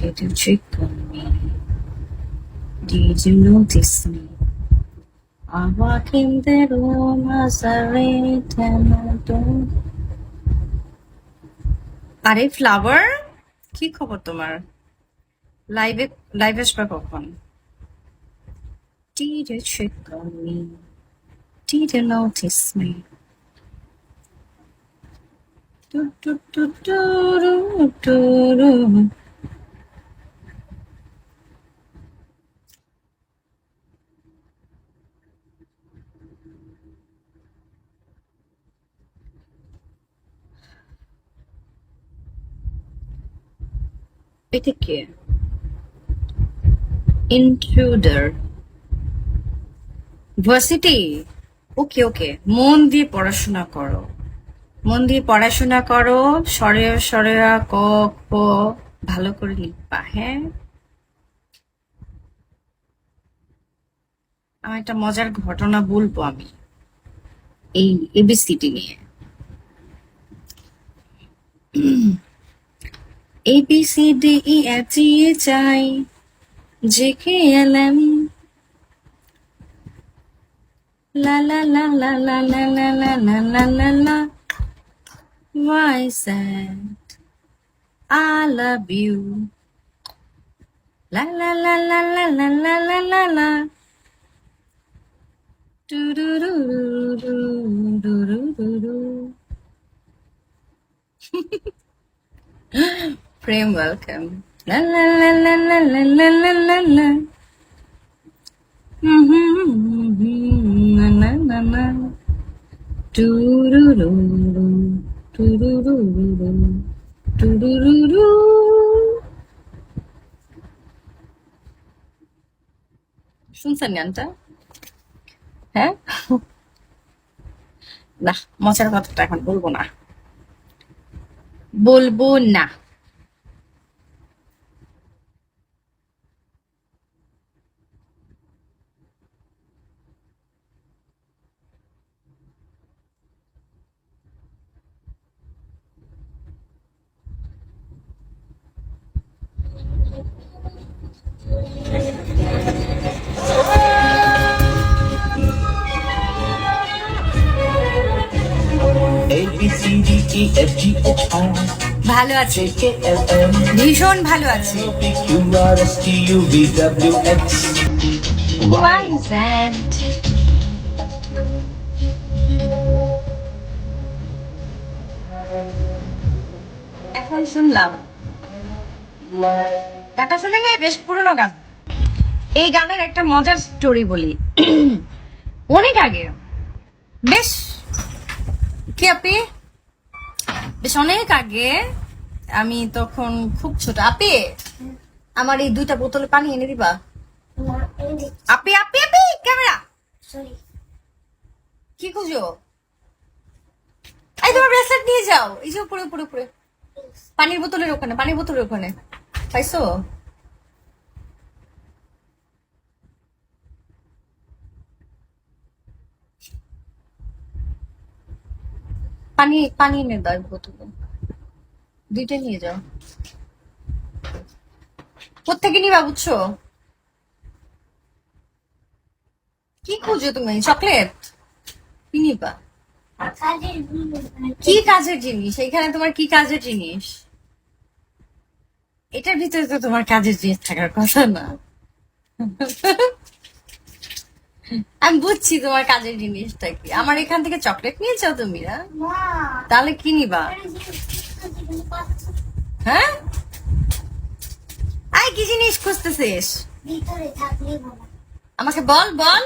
Did you check on me? Did you notice me? I walk in the room as I read and I don't. আরে flower, কি খবর তোমার? লাইভে লাইভে আসবে কখন? Did you check on me? Did you notice me? Do, do, do, do, do, do, do. এটা কে? Intruder. Varsity. ওকে ওকে, মন দিয়ে পড়াশোনা করো, মন দিয়ে পড়াশোনা করো, সরে সরেয়া ক খ ভালো করে লিখবা। হ্যাঁ, আমার একটা মজার ঘটনা বলবো আমি এই এবিসিডি নিয়ে। ABCDEFGHI JKLM la la la la la la la la la la la la. Why sad? I love you. La la la la la la la la la la. Do do do do do do do do. Prem, welcome. La la la la la la la la la la. Na na na na. Do do do do do do do do do do do do. শুনছেন গানটা? হ্যাঁ, না মজার কথাটা এখন বলবো না, বলবো না। ABCDEFGHI ভালো আছে, JKLM ভীষণ ভালো আছে। QRSTUVWX YZ এখন শুনলাম গানটা শুনে গিয়ে বেশ পুরনো গান। এই গানের একটা মজার স্টোরি বলি। অনেক আগে, বেশ কি আপনি, বেশ অনেক আগে, আমি তখন খুব ছোট। আপি আমার এই 2টা বোতলে পানি এনে দিবা? আপি আপি আপি ক্যামেরা কি খুঁজো? এই তোমার ব্রেসলেট নিয়ে যাও, এই যে উপরে উপরে উপরে পানির বোতলের ওখানে, পানির বোতলের ওখানে পাইছো? পানি পানি এনে দাও বোতলে, 2টা নিয়ে যাও। কোত্থেকে নিবা বুঝছো? কি খুঁজো তুমি? চকলেট কি নিবা? কি কাজের জিনিস? এখানে তোমার কি কাজের জিনিস? এটার ভিতরে তো তোমার কাজের জিনিস থাকার কথা না। আমি বুঝছি তোমার কাজের জিনিসটা কি। আমার এখান থেকে চকলেট নিয়ে যাও তুমি না, তাহলে কি নিবা? হ্যাঁ, আই কি জিনিস খুঁজতেছিস? আমাকে বল বল।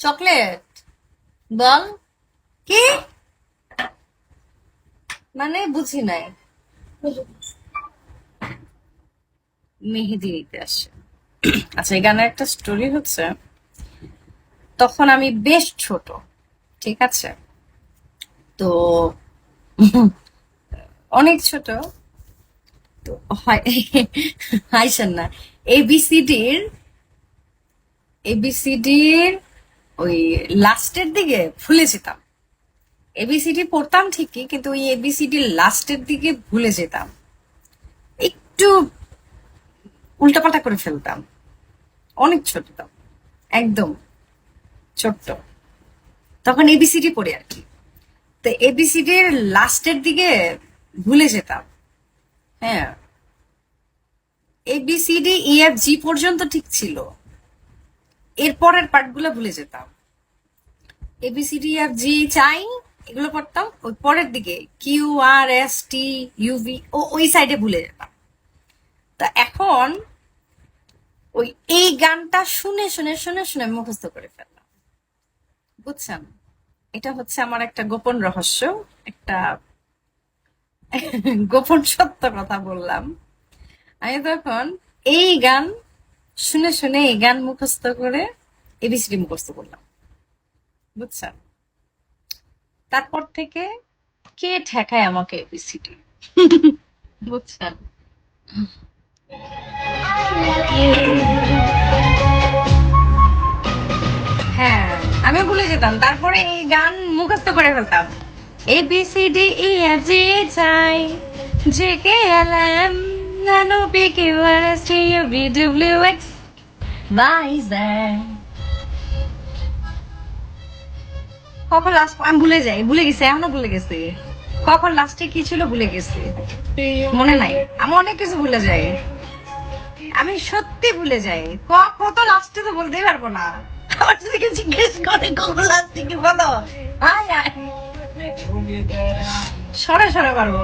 চকলেট বল কি মানে, বুঝি নাই। মেহেদি নিতে আসে। আচ্ছা, এই গানের একটা স্টোরি হচ্ছে, তখন আমি বেশ ছোট, ঠিক আছে, তো অনেক ছোট, তো হয় হাইসেন না, এবিসিডির এবিসিডির ওই লাস্টের দিকে ভুলে যেতাম। এবিসিডি পড়তাম ঠিকই, কিন্তু ওই এবিসিডির লাস্টের দিকে ভুলে যেতাম। একটু উল্টাপাল্টা করে ফেলতাম, অনেক ছোট, একদম ছোট্ট। তখন এবিসিডি পড়ে আর কি। তো এবিসিডির লাস্টের দিকে ভুলে যেতাম। হ্যাঁ, এবিসিডি ইএফ জি পর্যন্ত ঠিক ছিল, এরপরের পার্টগুলো ভুলে যেতাম। এবিসিডি এফ জি চাই এগুলো পড়তাম, ওই পরের দিকে কিউ আর এস টি ইউভি ওই সাইডে ভুলে যেতাম। তা এখন ওই এই গানটা শুনে শুনে শুনে শুনে মুখস্থ করে ফেললাম, বুঝছেন? এটা হচ্ছে আমার একটা গোপন রহস্য, একটা গোপন সত্য কথা বললাম। আমি তখন এই গান শুনে শুনে এই গান মুখস্থ করে এবিসিডি মুখস্থ করলাম, বুঝছেন? তারপর থেকে কে ঠেকায় আমাকে এবিসিডি, বুঝছেন? হ্যাঁ, আমিও ভুলে যেতাম, তারপরে এই গান মুখস্থ করে ফেলতাম। A B C D E F G চাই, J K L M N O P Q R S T U V W X Y Z. কখন লাস্ট আমি ভুলে গেছি, এখনো ভুলে গেছি। কখন লাস্টে কি ছিল ভুলে গেছি, মনে নাই। আমি অনেক কিছু ভুলে যাই, আমি সত্যি ভুলে যাই। কত লাস্টে তো বলতেই পারবো না। আমার যদি কেউ জিজ্ঞেস করে কখন লাস্টে কি বলো, আয় আয় সরে সরে পারবো।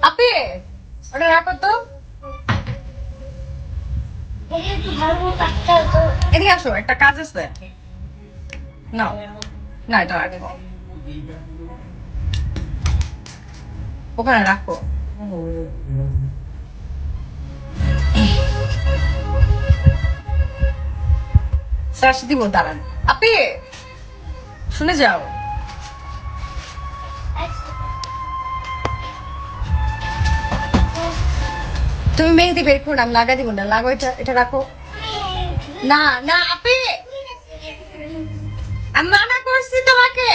আপনি ওটা রাখো তো, এদিকে আসো, একটা কাজ আছে। না না, এটা রাখো, ওখানে রাখো। শ্বাস দিব, দাঁড়ান। আপনি শুনে যাও, তুমি মেহেদি বের করো, আমি লাগা দিব না, লাগো। এটা এটা রাখো। না না আপনি, আমি মানা করছি তোমাকে।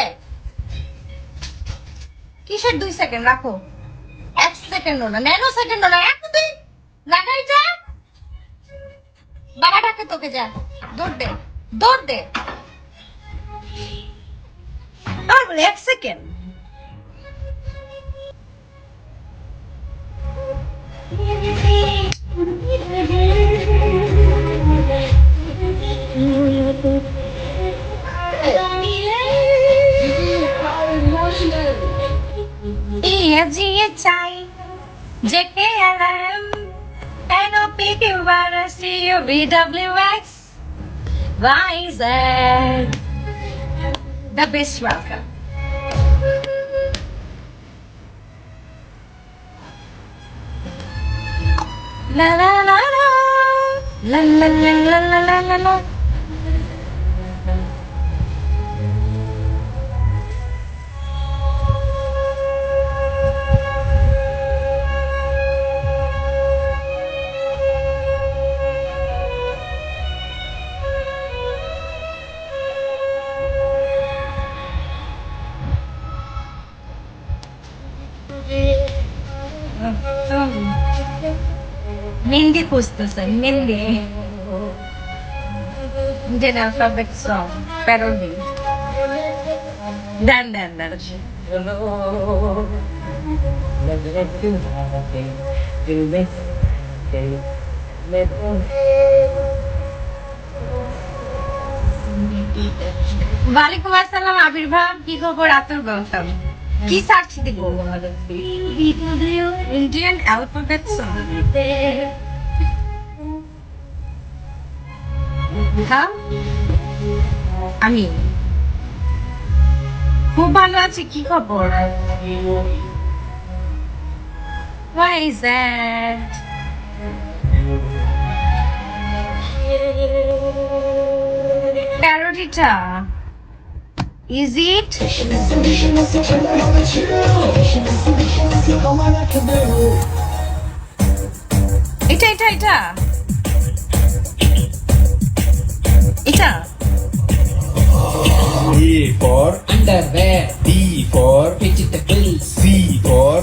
কিসের 2 সেকেন্ড? রাখো, 1 সেকেন্ডও না, ন্যানো সেকেন্ডও না, রাখো তুই। লাগাই যা, বাবা ডাকে তোকে, যা দৌড় দে, দৌড় দে। আর বলে 1 সেকেন্ড। EFG চাই, JK LM NOP QR CUV WX YZ. The best welcome. La la la la la la la la la la la la. Mehendi খুঁজতেছেন, Mehendi Indian alphabet song parody. দেন দেন দেন। ওয়ালাইকুম আসসালাম আবির্ভাব, কি খবর? আতুর গৌতম, কি সার্চ দিব? Indian alphabet song. হ্যাঁ, আমি খুব ভালো আছি, কি খবর? Why is that? প্যারোডিটা is it? এটা এটা এটা এটা A for underwear, B for vegetables, C for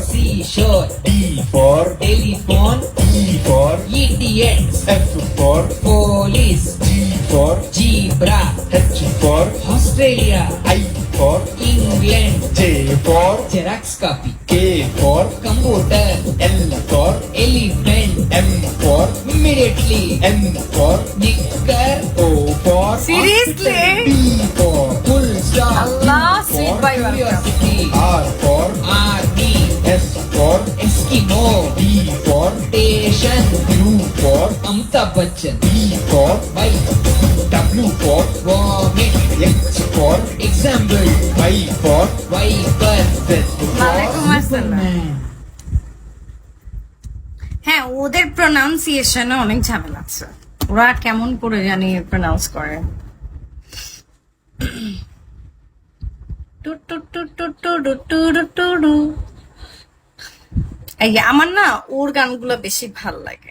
for police, G for zebra, H for Australia, I for England, J for Xerox copy, K for computer, L for elephant, M for immediately, N for knicker, O for Seriously? B for full stop, Allah, sweet boy, welcome. curiosity, R for army, S for Eskimo, D for station, U for Amitabh Bachchan, E for Y, W for vomit, X for example, Y for viper, Z ওয়ালাইকুম for আসসালাম। হ্যাঁ, ওদের প্রনাউন্সিয়েশনে অনেক ঝামেলা আছে। ওরা কেমন করে জানি প্রনাউন্স করে। Two two two two two two two two two two. এই আমার না ওর গানগুলো বেশি ভাল লাগে।